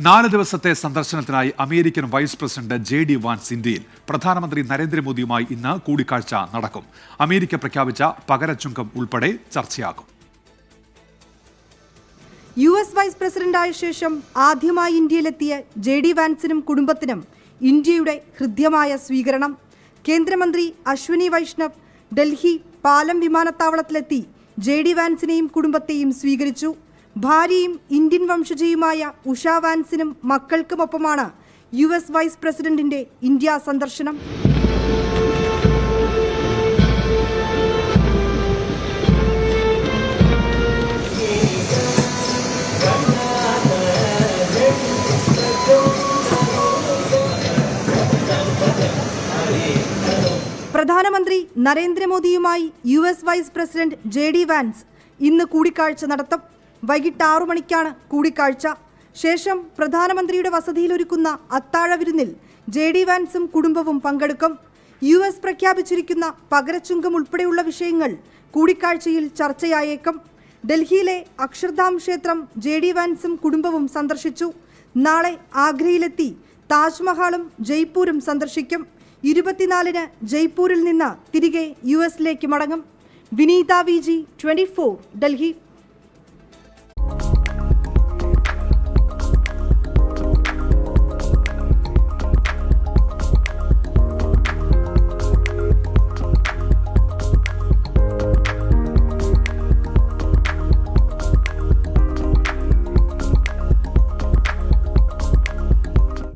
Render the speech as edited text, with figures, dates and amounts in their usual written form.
4 ദിവസത്തെ സന്ദർശനത്തിനായി American vice president JD Vance ഇന്ത്യയിൽ. പ്രധാനമന്ത്രി നരേന്ദ്രമോദിയുമായി ഇന്ന് കൂടിക്കാഴ്ച നടക്കും. അമേരിക്ക പ്രഖ്യാപിച്ച പകരച്ചുങ്കം ഉൾപ്പെടെ ചർച്ചയാകും. US വൈസ് പ്രസിഡന്റായ ശേഷം ആദ്യമായി ഇന്ത്യയിലെത്തിയ JD വാൻസിനും കുടുംബത്തിനും ഇന്ത്യയുടെ ഹൃദ്യമായ സ്വീകരണം. കേന്ദ്രമന്ത്രി അശ്വിനി വൈഷ്ണവ് ഡൽഹി പാലം വിമാനത്താവളത്തിലെത്തി JD വാൻസിനെയും കുടുംബത്തെയും സ്വീകരിച്ചു. ഭാര്യയും ഇന്ത്യൻ വംശജയുമായ ഉഷ വാൻസിനും മക്കൾക്കുമൊപ്പമാണ് US വൈസ് പ്രസിഡന്റിന്റെ ഇന്ത്യ സന്ദർശനം. പ്രധാനമന്ത്രി നരേന്ദ്രമോദിയുമായി US vice president JD Vance ഇന്ന് കൂടിക്കാഴ്ച നടത്തും. വൈകിട്ട് 6 മണിക്കാണ് കൂടിക്കാഴ്ച. ശേഷം പ്രധാനമന്ത്രിയുടെ വസതിയിലൊരുക്കുന്ന അത്താഴ വിരുന്നിൽ JD വാൻസും കുടുംബവും പങ്കെടുക്കും. US പ്രഖ്യാപിച്ചിരിക്കുന്ന പകരച്ചുങ്കം ഉൾപ്പെടെയുള്ള വിഷയങ്ങൾ കൂടിക്കാഴ്ചയിൽ ചർച്ചയായേക്കും. ഡൽഹിയിലെ അക്ഷർധാം ക്ഷേത്രം JD വാൻസും കുടുംബവും സന്ദർശിച്ചു. നാളെ ആഗ്രയിലെത്തി താജ്മഹലും ജയ്പൂരും സന്ദർശിക്കും. 24-ന് ജയ്പൂരിൽ നിന്ന് തിരികെ US മടങ്ങും. വിനീത VG 24 ഡൽഹി.